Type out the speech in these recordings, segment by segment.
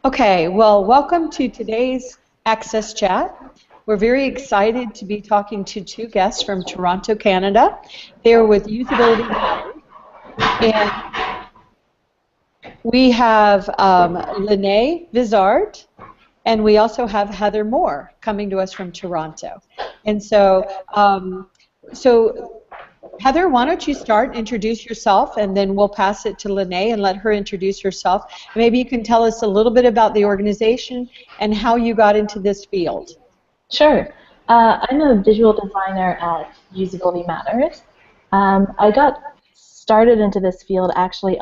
Okay, well, welcome to today's AXSChat. We're very excited to be talking to two guests from Toronto, Canada. They're with Usability Matters, and we have Linn Vizard, and we also have Heather Moore coming to us from Toronto. And so, Heather, why don't you start, introduce yourself, and then we'll pass it to Linn and let her introduce herself. Maybe you can tell us a little bit about the organization and how you got into this field. Sure. I'm a visual designer at Usability Matters. I got started into this field actually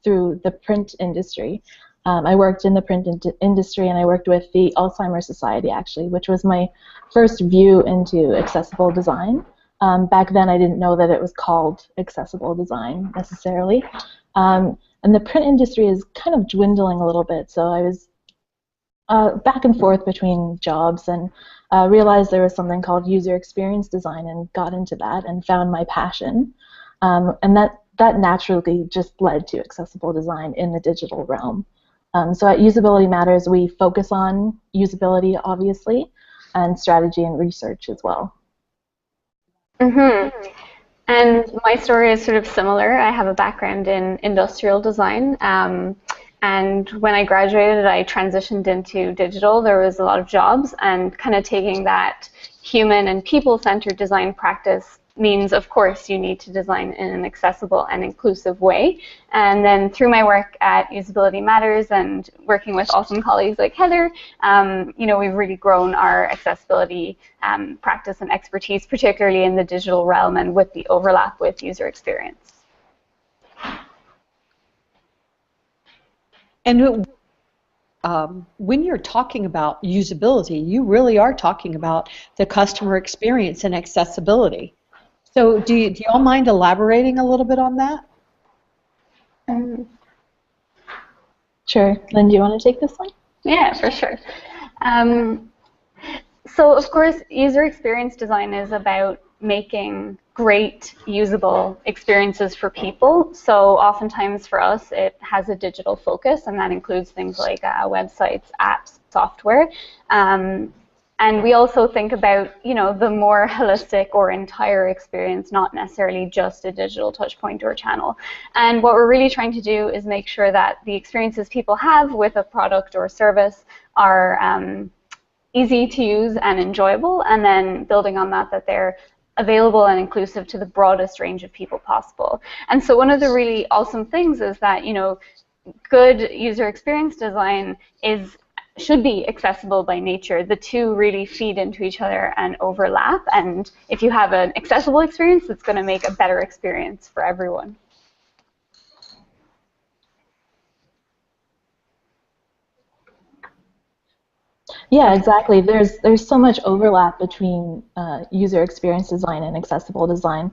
through the print industry. I worked in the print industry, and I worked with the Alzheimer Society, actually, which was my first view into accessible design. Back then, I didn't know that it was called accessible design necessarily. And the print industry is kind of dwindling a little bit, so I was back and forth between jobs and realized there was something called user experience design and got into that and found my passion. And that naturally just led to accessible design in the digital realm. So at Usability Matters, we focus on usability, obviously, and strategy and research as well. Mm-hmm. And my story is sort of similar. I have a background in industrial design, and when I graduated, I transitioned into digital. There was a lot of jobs, and kind of taking that human and people-centered design practice means, of course, you need to design in an accessible and inclusive way. And then through my work at Usability Matters and working with awesome colleagues like Heather, we've really grown our accessibility practice and expertise, particularly in the digital realm and with the overlap with user experience. And when you're talking about usability, you really are talking about the customer experience and accessibility. So do you all mind elaborating a little bit on that? Sure. Linn, do you want to take this one? Yeah, for sure. So, of course, user experience design is about making great, usable experiences for people. So oftentimes for us, it has a digital focus, and that includes things like websites, apps, software. And we also think about, the more holistic or entire experience, not necessarily just a digital touch point or channel. And what we're really trying to do is make sure that the experiences people have with a product or service are easy to use and enjoyable, and then building on that they're available and inclusive to the broadest range of people possible. And so one of the really awesome things is that, good user experience design should be accessible by nature. The two really feed into each other and overlap, and if you have an accessible experience, it's going to make a better experience for everyone. Yeah, exactly. There's so much overlap between user experience design and accessible design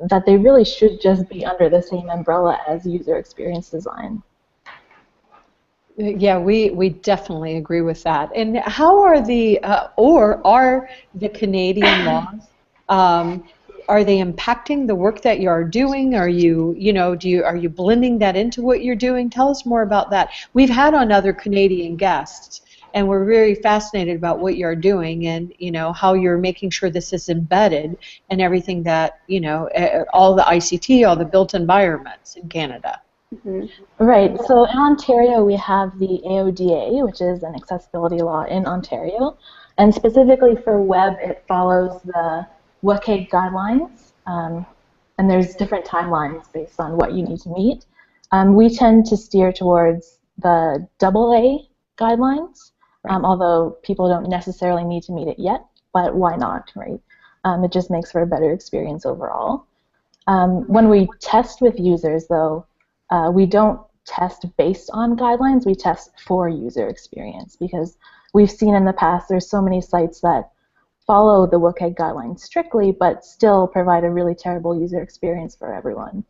that they really should just be under the same umbrella as user experience design. Yeah, we definitely agree with that. And how are are the Canadian laws? Are they impacting the work that you are doing? Are you are you blending that into what you're doing? Tell us more about that. We've had on other Canadian guests, and we're very fascinated about what you're doing and how you're making sure this is embedded in everything that all the ICT, all the built environments in Canada. Mm-hmm. Right. So in Ontario, we have the AODA, which is an accessibility law in Ontario, and specifically for web, it follows the WCAG guidelines, and there's different timelines based on what you need to meet. We tend to steer towards the AA guidelines, although people don't necessarily need to meet it yet, but why not, right? It just makes for a better experience overall. When we test with users, though, we don't test based on guidelines, we test for user experience, because we've seen in the past there's so many sites that follow the WCAG guidelines strictly but still provide a really terrible user experience for everyone.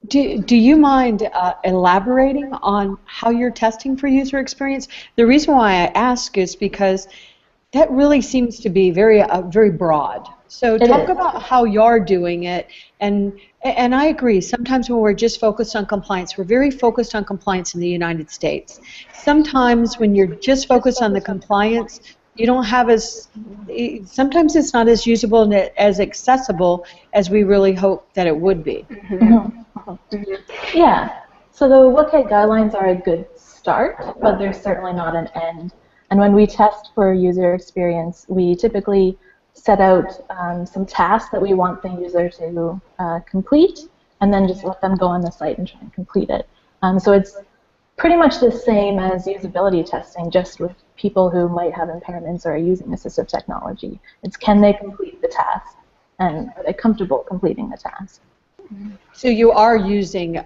Do you mind elaborating on how you're testing for user experience? The reason why I ask is because that really seems to be very broad. So talk about how you're doing it, and I agree. Sometimes when we're just focused on compliance, we're very focused on compliance in the United States. Sometimes when you're just focused on the compliance, you don't have sometimes it's not as usable and as accessible as we really hope that it would be. Yeah. So the WCAG guidelines are a good start, but they're certainly not an end. And when we test for user experience, we typically set out some tasks that we want the user to complete, and then just let them go on the site and try and complete it. So it's pretty much the same as usability testing, just with people who might have impairments or are using assistive technology. It's can they complete the task, and are they comfortable completing the task? So you are using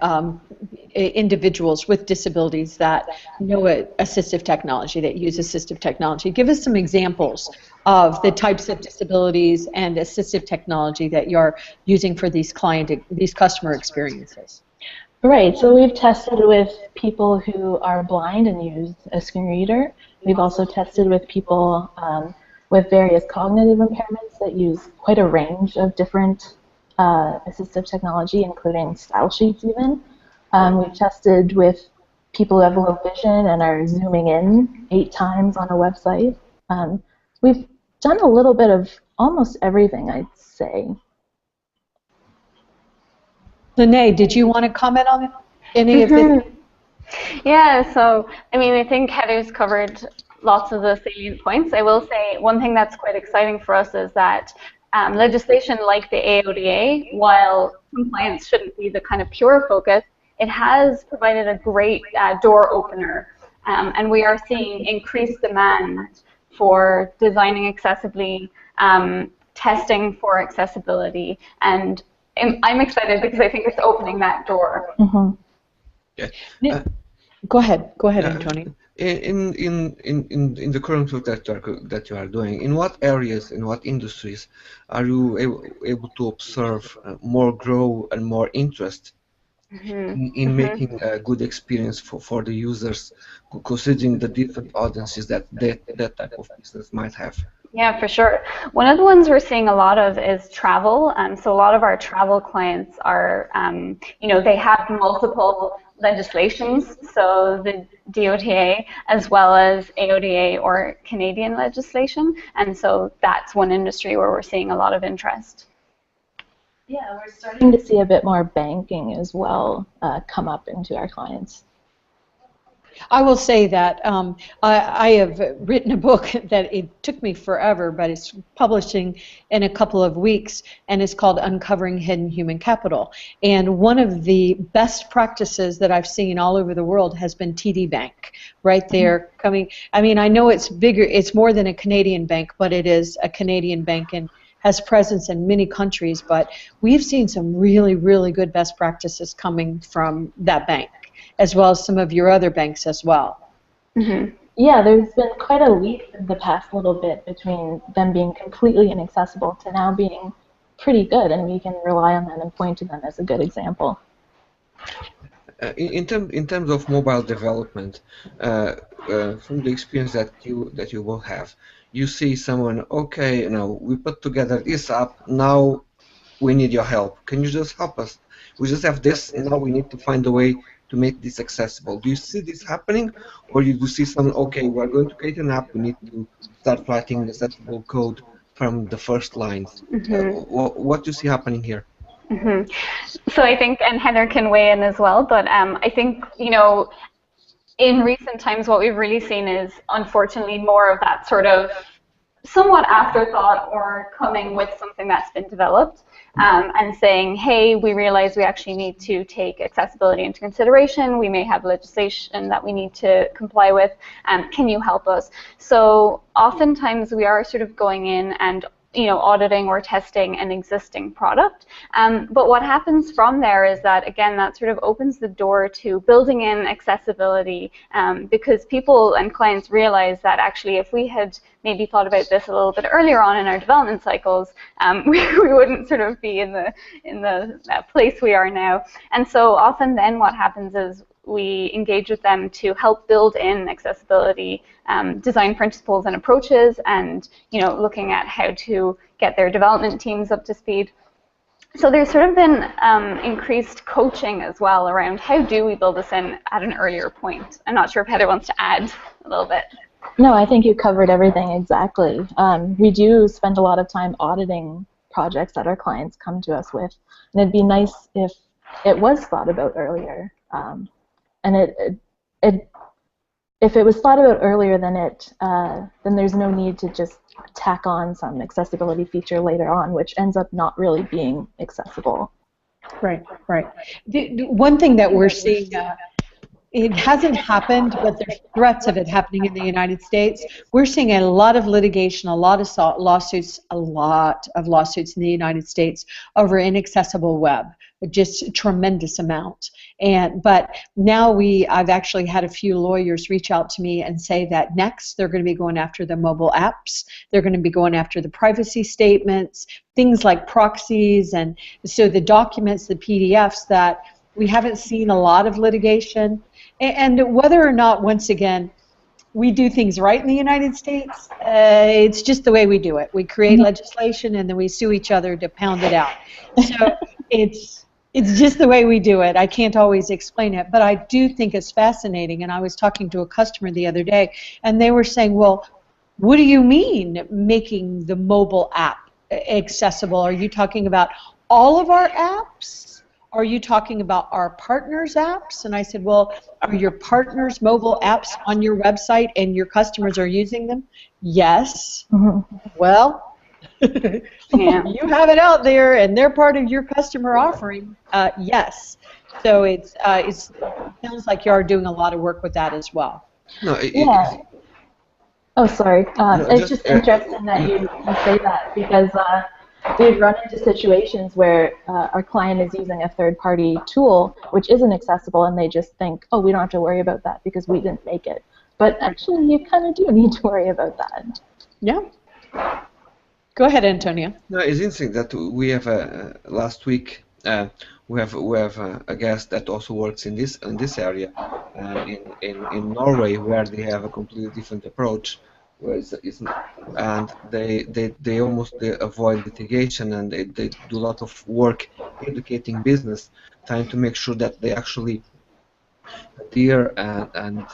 individuals with disabilities that know assistive technology, that use assistive technology. Give us some examples of the types of disabilities and assistive technology that you're using for these customer experiences. Right, so we've tested with people who are blind and use a screen reader. We've also tested with people with various cognitive impairments that use quite a range of different assistive technology, including style sheets even. We've tested with people who have low vision and are zooming in 8 times on a website. We've done a little bit of almost everything, I'd say. Linn, did you want to comment on any of this? Yeah, so I mean, I think Heather's covered lots of the salient points. I will say one thing that's quite exciting for us is that legislation like the AODA, while compliance shouldn't be the kind of pure focus, it has provided a great door opener, and we are seeing increased demand for designing accessibly, testing for accessibility, and I'm excited because I think it's opening that door. Yeah. Go ahead, Antonio. In the current work that you are doing, in what areas, in what industries are you able to observe more growth and more interest in making a good experience for the users, considering the different audiences that type of business might have? Yeah, for sure. One of the ones we're seeing a lot of is travel. So a lot of our travel clients are, they have multiple legislations, so the DOTA as well as AODA or Canadian legislation, and so that's one industry where we're seeing a lot of interest. Yeah, we're starting to see a bit more banking as well come up into our clients. I will say that I have written a book that it took me forever, but it's publishing in a couple of weeks, and it's called Uncovering Hidden Human Capital. And one of the best practices that I've seen all over the world has been TD Bank, right there coming. I mean, I know it's bigger, it's more than a Canadian bank, but it is a Canadian bank and has presence in many countries, but we've seen some really, really good best practices coming from that bank, as well as some of your other banks as well. Yeah, there's been quite a leap in the past little bit between them being completely inaccessible to now being pretty good, and we can rely on them and point to them as a good example. In terms of mobile development, from the experience that you will have, you see someone, okay, we put together this app, now we need your help. Can you just help us? We just have this, and now we need to find a way to make this accessible. Do you see this happening, or you do see someone, okay, we're going to create an app, we need to start writing accessible code from the first lines? What do you see happening here? So I think, and Heather can weigh in as well, but I think, in recent times what we've really seen is, unfortunately, more of that sort of somewhat afterthought or coming with something that's been developed and saying, hey, we realize we actually need to take accessibility into consideration. We may have legislation that we need to comply with. Can you help us? So oftentimes we are sort of going in and auditing or testing an existing product. But what happens from there is that, again, that sort of opens the door to building in accessibility because people and clients realize that actually if we had maybe thought about this a little bit earlier on in our development cycles, we wouldn't sort of be in the place we are now. And so often then what happens is we engage with them to help build in accessibility design principles and approaches, and looking at how to get their development teams up to speed. So there's sort of been increased coaching as well around how do we build this in at an earlier point. I'm not sure if Heather wants to add a little bit. No, I think you covered everything exactly. We do spend a lot of time auditing projects that our clients come to us with, and it'd be nice if it was thought about earlier. And if it was thought about earlier, then there's no need to just tack on some accessibility feature later on, which ends up not really being accessible. Right, right. One thing that we're seeing, it hasn't happened, but there's threats of it happening in the United States. We're seeing a lot of litigation, a lot of lawsuits in the United States over inaccessible web, just a tremendous amount. But now I've actually had a few lawyers reach out to me and say that next they're going to be going after the mobile apps, they're going to be going after the privacy statements, things like proxies, and so the documents, the PDFs that we haven't seen a lot of litigation. And whether or not, once again, we do things right in the United States, it's just the way we do it. We create legislation and then we sue each other to pound it out. So it's just the way we do it. I can't always explain it, but I do think it's fascinating. And I was talking to a customer the other day, and they were saying, well, what do you mean making the mobile app accessible? Are you talking about all of our apps? Are you talking about our partners' apps? And I said, well, are your partners' mobile apps on your website and your customers are using them? Yes. Well, you have it out there and they're part of your customer offering. Yes. So it sounds like you are doing a lot of work with that as well. No, Yeah. Oh, sorry. It's just interesting that you say that, because we've run into situations where our client is using a third-party tool which isn't accessible, and they just think, oh, we don't have to worry about that because we didn't make it. But actually, you kind of do need to worry about that. Yeah. Go ahead, Antonio. No, it's interesting that we have last week we have a guest that also works in this area in Norway, where they have a completely different approach. And they almost avoid litigation, and they do a lot of work educating business, trying to make sure that they actually adhere and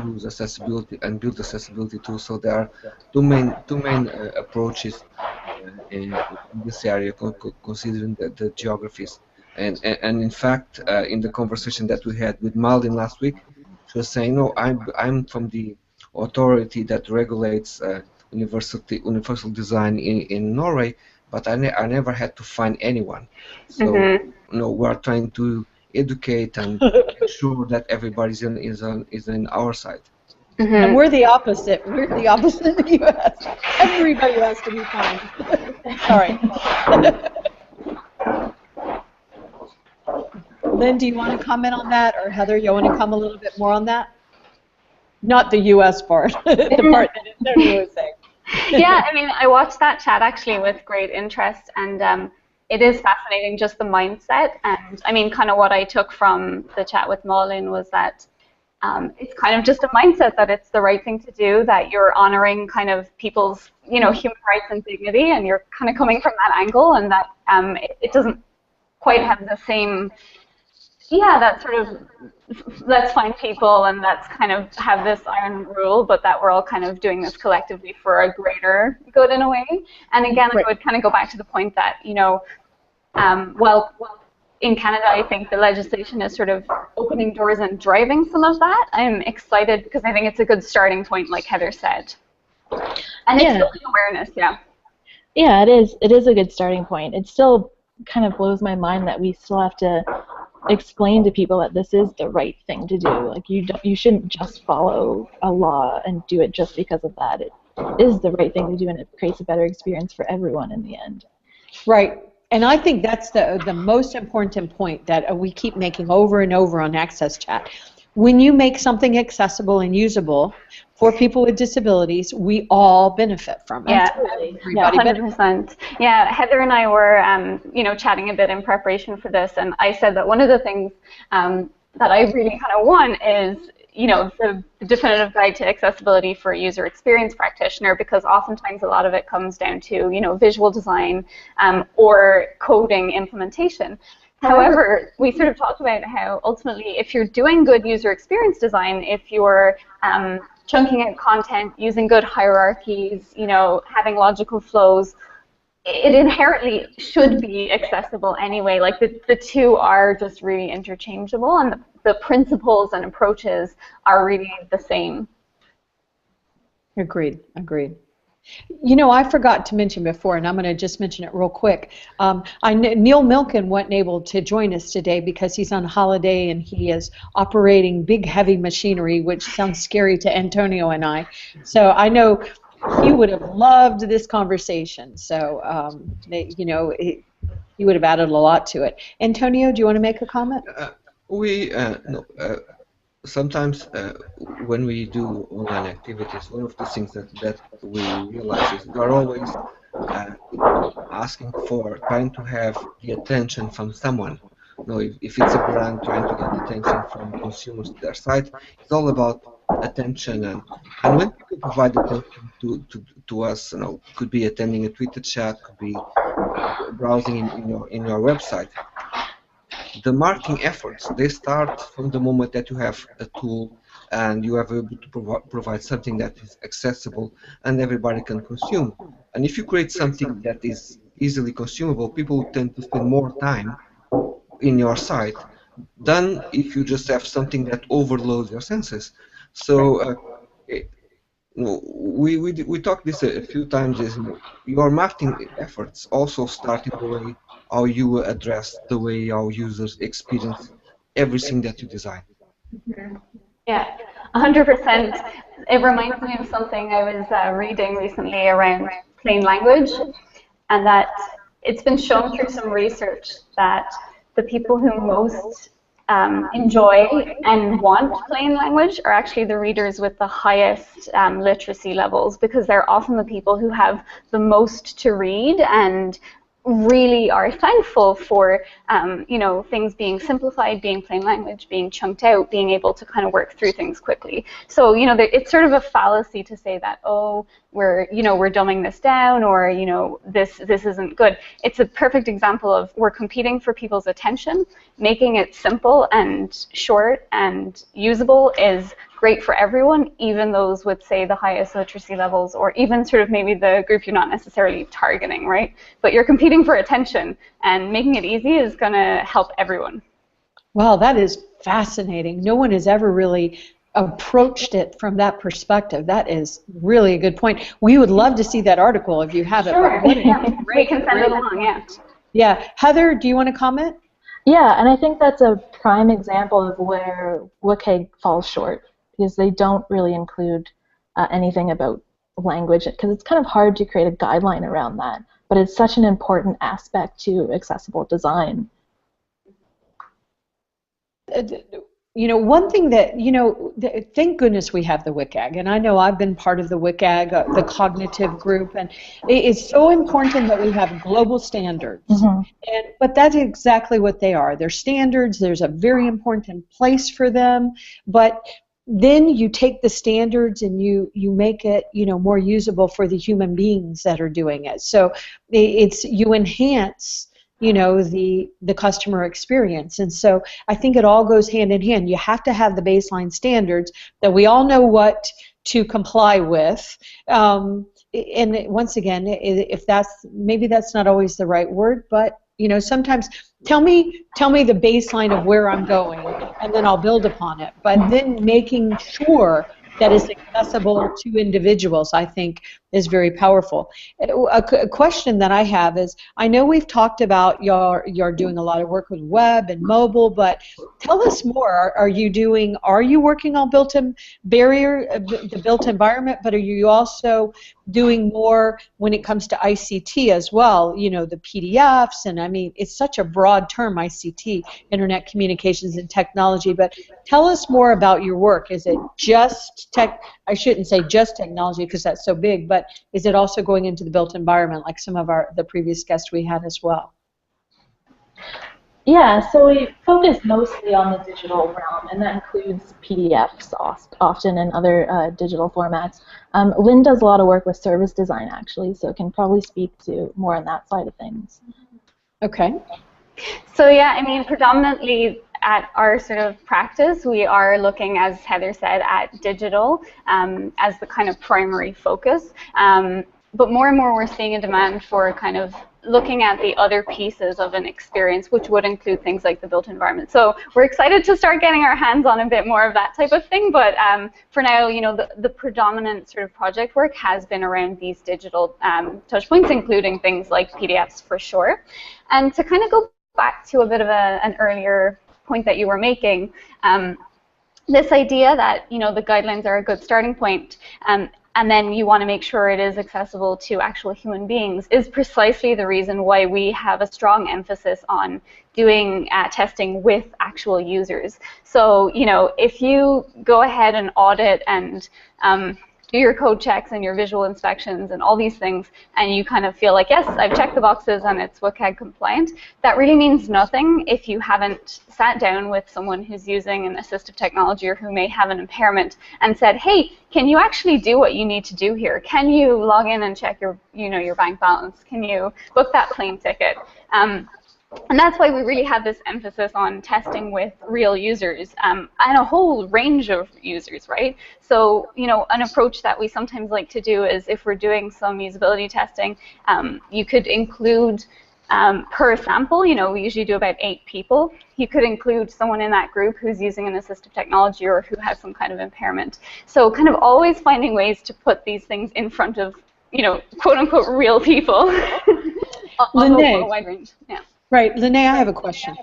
use accessibility and build accessibility tools. So there are two main approaches in this area, considering the geographies. And in fact, in the conversation that we had with Malin last week, she was saying, no, I'm from the authority that regulates universal design in Norway, but I never had to find anyone. So we're trying to educate and make sure that everybody is on our side. And we're the opposite. We're the opposite in the U.S. Everybody has to be fine. Sorry. Lynn, do you want to comment on that, or Heather, you want to come a little bit more on that? Not the U.S. part, the part that Antonio was saying. Yeah, I mean, I watched that chat actually with great interest, and it is fascinating, just the mindset. And I mean, kind of what I took from the chat with Malin was that it's kind of just a mindset that it's the right thing to do, that you're honoring kind of people's, human rights and dignity, and you're kind of coming from that angle, and that it doesn't quite have the same, that sort of, let's find people and let's kind of have this iron rule, but that we're all kind of doing this collectively for a greater good in a way. And again, I would kind of go back to the point that, well, in Canada, I think the legislation is sort of opening doors and driving some of that. I'm excited because I think it's a good starting point, like Heather said. And it's building awareness, Yeah, it is. It is a good starting point. It still kind of blows my mind that we still have to explain to people that this is the right thing to do. Like, you shouldn't just follow a law and do it just because of that. It is the right thing to do, and it creates a better experience for everyone in the end. Right. And I think that's the most important point that we keep making over and over on AXSChat. When you make something accessible and usable for people with disabilities, we all benefit from it. Yeah, everybody 100%. Yeah, Heather and I were, chatting a bit in preparation for this, and I said that one of the things that I really kind of want is, you know, the definitive guide to accessibility for a user experience practitioner, because oftentimes a lot of it comes down to, you know, visual design or coding implementation. However, we sort of talked about how ultimately if you're doing good user experience design, if you're chunking out content, using good hierarchies, you know, having logical flows, it inherently should be accessible anyway. Like the two are just really interchangeable, and the principles and approaches are really the same. Agreed, agreed. You know, I forgot to mention before, and I'm going to just mention it real quick. Neil Milken wasn't able to join us today because he's on holiday and he is operating big, heavy machinery, which sounds scary to Antonio and I. So I know he would have loved this conversation. So, you know, he would have added a lot to it. Antonio, do you want to make a comment? No. Sometimes when we do online activities, one of the things that we realize is we are always asking for, trying to have the attention from someone. You know, if it's a brand trying to get attention from consumers to their site, it's all about attention. And when people provide attention to us, you know, could be attending a Twitter chat, could be browsing in your website. The marketing efforts, they start from the moment that you have a tool and you are able to provide something that is accessible and everybody can consume. And if you create something that is easily consumable, people tend to spend more time in your site than if you just have something that overloads your senses. So we talked this a few times. Is your marketing efforts also start in the way how you address the way our users experience everything that you design. Yeah, 100%. It reminds me of something I was reading recently around plain language, and that it's been shown through some research that the people who most enjoy and want plain language are actually the readers with the highest literacy levels, because they're often the people who have the most to read and really are thankful for you know, things being simplified, being plain language, being chunked out, being able to kind of work through things quickly. So, you know, it's sort of a fallacy to say that, oh, we're dumbing this down, or, you know, this isn't good. It's a perfect example of we're competing for people's attention. Making it simple and short and usable is great for everyone, even those with, say, the highest literacy levels, or even sort of maybe the group you're not necessarily targeting, right? But you're competing for attention, and making it easy is going to help everyone. Wow, that is fascinating. No one has ever really approached it from that perspective. That is really a good point. We would love to see that article if you have it. Sure, yeah. We can send it along, yeah. Yeah. Heather, do you want to comment? Yeah, and I think that's a prime example of where WCAG falls short, because they don't really include anything about language, because it's kind of hard to create a guideline around that, but it's such an important aspect to accessible design. You know, one thing that, you know, thank goodness we have the WCAG, and I know I've been part of the WCAG, the cognitive group, and it's so important that we have global standards. Mm-hmm. But that's exactly what they are. They're standards. There's a very important place for them, but then you take the standards and you make it, you know, more usable for the human beings that are doing it. So you enhance, you know, the customer experience. And so I think it all goes hand in hand. You have to have the baseline standards that we all know what to comply with. And once again, if maybe that's not always the right word, but, you know, sometimes tell me the baseline of where I'm going, and then I'll build upon it. But then making sure that is accessible to individuals, I think, is very powerful. A question that I have is, I know we've talked about you're doing a lot of work with web and mobile, but tell us more. Are you working on built-in barrier, the built environment, but are you also doing more when it comes to ICT as well? You know, the PDFs, and I mean, it's such a broad term, ICT, Internet Communications and Technology, but tell us more about your work. Is it just I shouldn't say just technology because that's so big, but is it also going into the built environment like some of the previous guests we had as well? Yeah, so we focus mostly on the digital realm, and that includes PDFs often and other digital formats. Lynn does a lot of work with service design, actually, so can probably speak to more on that side of things. Okay. So yeah, I mean, predominantly at our sort of practice, we are looking, as Heather said, at digital as the kind of primary focus. But more and more we're seeing a demand for kind of looking at the other pieces of an experience, which would include things like the built environment. So we're excited to start getting our hands on a bit more of that type of thing. But for now, you know, the predominant sort of project work has been around these digital touch points, including things like PDFs for sure. And to kind of go back to a bit of an earlier point that you were making, this idea that, you know, the guidelines are a good starting point, and then you want to make sure it is accessible to actual human beings, is precisely the reason why we have a strong emphasis on doing testing with actual users. So, you know, if you go ahead and audit and do your code checks and your visual inspections and all these things, and you kind of feel like, yes, I've checked the boxes and it's WCAG compliant, that really means nothing if you haven't sat down with someone who's using an assistive technology or who may have an impairment and said, hey, can you actually do what you need to do here? Can you log in and check your, you know, your bank balance? Can you book that plane ticket? And that's why we really have this emphasis on testing with real users and a whole range of users, right? So, you know, an approach that we sometimes like to do is if we're doing some usability testing, you could include per sample, you know, we usually do about 8 people. You could include someone in that group who's using an assistive technology or who has some kind of impairment. So kind of always finding ways to put these things in front of, you know, quote unquote real people on a wide range. Yeah. Right, Linn, I have a question.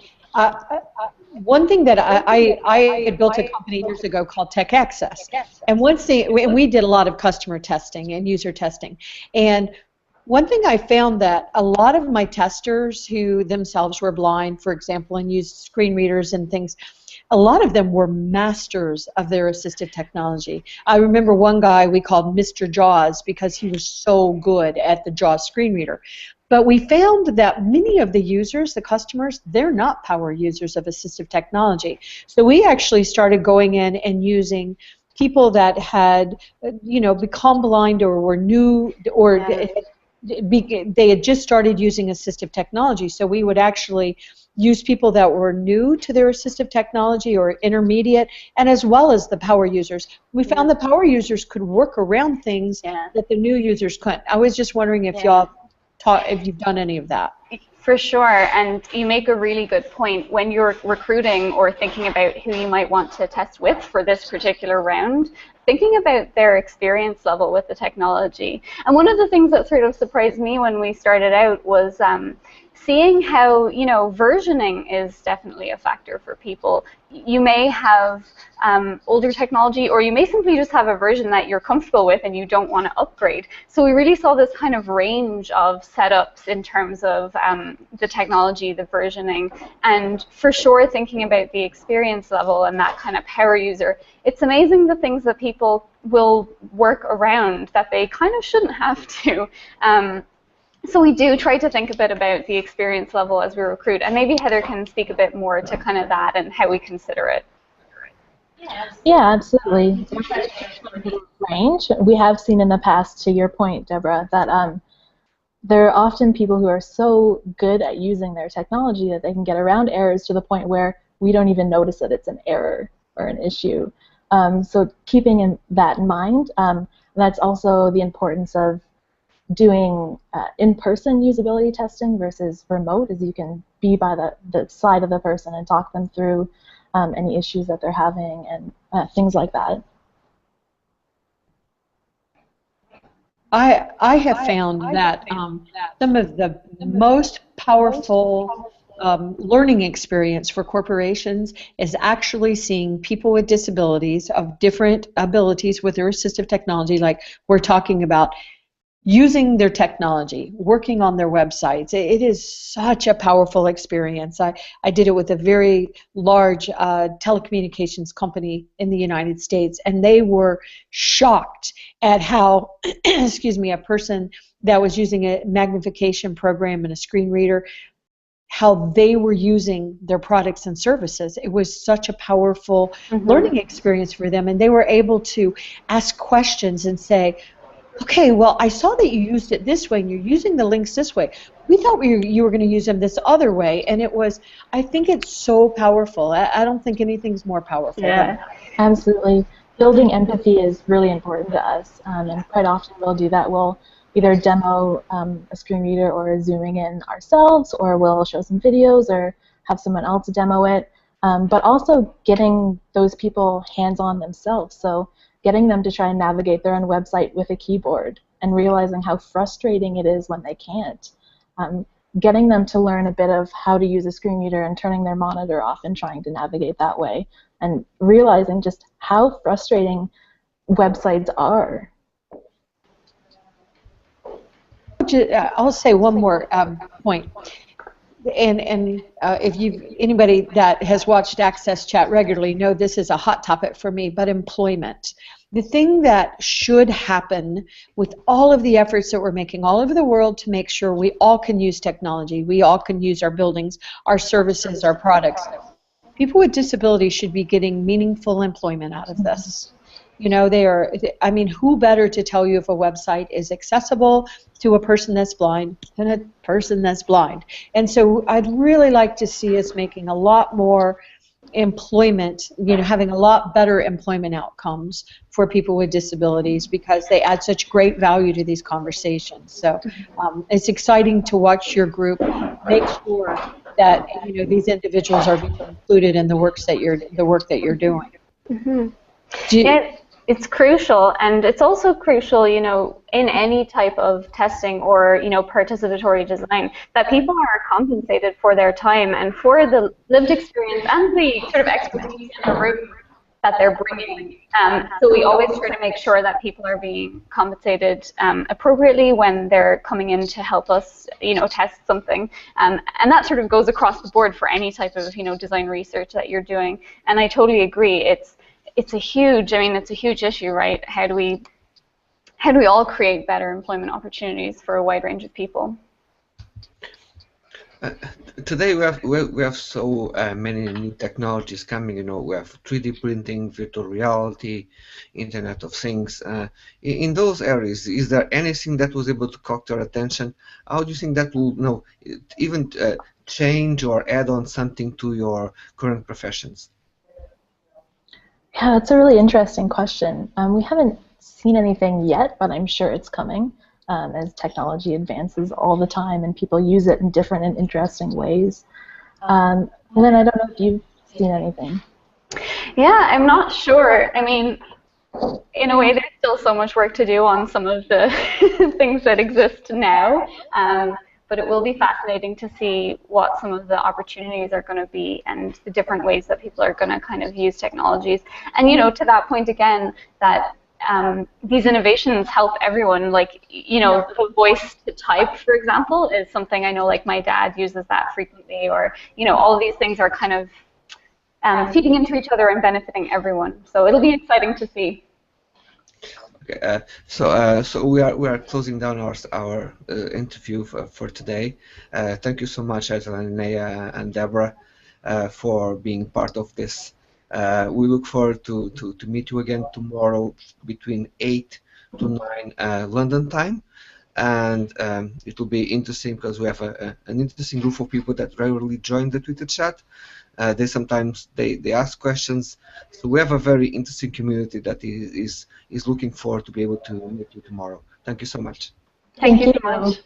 One thing that I had built a company years ago called Tech Access, and we did a lot of customer testing and user testing, and one thing I found that a lot of my testers who themselves were blind, for example, and used screen readers and things, a lot of them were masters of their assistive technology. I remember one guy we called Mr. Jaws because he was so good at the Jaws screen reader. But we found that many of the users, the customers, they're not power users of assistive technology. So we actually started going in and using people that had, you know, become blind or were new or they had just started using assistive technology. So we would actually use people that were new to their assistive technology or intermediate, and as well as the power users. We found the power users could work around things that the new users couldn't. I was just wondering if y'all if you've done any of that. For sure, and you make a really good point. When you're recruiting or thinking about who you might want to test with for this particular round, thinking about their experience level with the technology. And one of the things that sort of surprised me when we started out was seeing how, you know, versioning is definitely a factor for people. You may have older technology, or you may simply just have a version that you're comfortable with and you don't want to upgrade. So we really saw this kind of range of setups in terms of the technology, the versioning, and for sure thinking about the experience level and that kind of power user. It's amazing the things that people will work around that they kind of shouldn't have to. So we do try to think a bit about the experience level as we recruit, and maybe Heather can speak a bit more to kind of that and how we consider it. Yeah, absolutely. Range. We have seen in the past, to your point, Deborah, that there are often people who are so good at using their technology that they can get around errors to the point where we don't even notice that it's an error or an issue. So keeping that in mind, that's also the importance of doing in-person usability testing versus remote, as you can be by the side of the person and talk them through any issues that they're having and things like that. I have found that some of the most powerful learning experience for corporations is actually seeing people with disabilities of different abilities with their assistive technology, like we're talking about, using their technology, working on their websites. It is such a powerful experience. I did it with a very large telecommunications company in the United States, and they were shocked at how, excuse me, a person that was using a magnification program and a screen reader how they were using their products and services. It was such a powerful learning experience for them, and they were able to ask questions and say, okay, well, I saw that you used it this way, and you're using the links this way. We thought you were going to use them this other way, and it was, I think it's so powerful. I don't think anything's more powerful. Yeah, absolutely. Building empathy is really important to us, and quite often we'll do that. We'll either demo a screen reader or zooming in ourselves, or we'll show some videos or have someone else demo it, but also getting those people hands-on themselves. So getting them to try and navigate their own website with a keyboard and realizing how frustrating it is when they can't. Getting them to learn a bit of how to use a screen reader and turning their monitor off and trying to navigate that way, and realizing just how frustrating websites are. I'll say one more point. And if anybody that has watched AXSChat regularly know this is a hot topic for me, but employment. The thing that should happen with all of the efforts that we're making all over the world to make sure we all can use technology, we all can use our buildings, our services, our products, people with disabilities should be getting meaningful employment out of this. You know, I mean, who better to tell you if a website is accessible to a person that's blind than a person that's blind? And so I'd really like to see us making a lot more employment, you know, having a lot better employment outcomes for people with disabilities, because they add such great value to these conversations. So it's exciting to watch your group make sure that, you know, these individuals are being included in the work that you're doing. It's crucial, and it's also crucial, you know, in any type of testing or, you know, participatory design, that people are compensated for their time and for the lived experience and the sort of expertise in the room that they're bringing. So we always try to make sure that people are being compensated appropriately when they're coming in to help us, you know, test something. And that sort of goes across the board for any type of, you know, design research that you're doing. And I totally agree. It's a huge issue, right? How do we all create better employment opportunities for a wide range of people? Today we have so many new technologies coming. You know, we have 3D printing, virtual reality, Internet of Things. In those areas, is there anything that was able to catch your attention? How do you think that will, you know, even change or add on something to your current professions? Yeah, that's a really interesting question. We haven't seen anything yet, but I'm sure it's coming as technology advances all the time and people use it in different and interesting ways. And then I don't know if you've seen anything. Yeah, I'm not sure. I mean, in a way, there's still so much work to do on some of the things that exist now. But it will be fascinating to see what some of the opportunities are going to be and the different ways that people are going to kind of use technologies. And, you know, to that point again, that these innovations help everyone. Like, you know, the voice to type, for example, is something I know, like, my dad uses that frequently, or, you know, all of these things are kind of feeding into each other and benefiting everyone. So it'll be exciting to see. Okay, so we are closing down our interview for today. Thank you so much, Azrieli and Deborah, for being part of this. We look forward to meet you again tomorrow between 8 to 9 London time, and it will be interesting because we have an interesting group of people that regularly join the Twitter chat. They sometimes ask questions, so we have a very interesting community that is looking forward to be able to meet you tomorrow. Thank you so much. Thank you so much.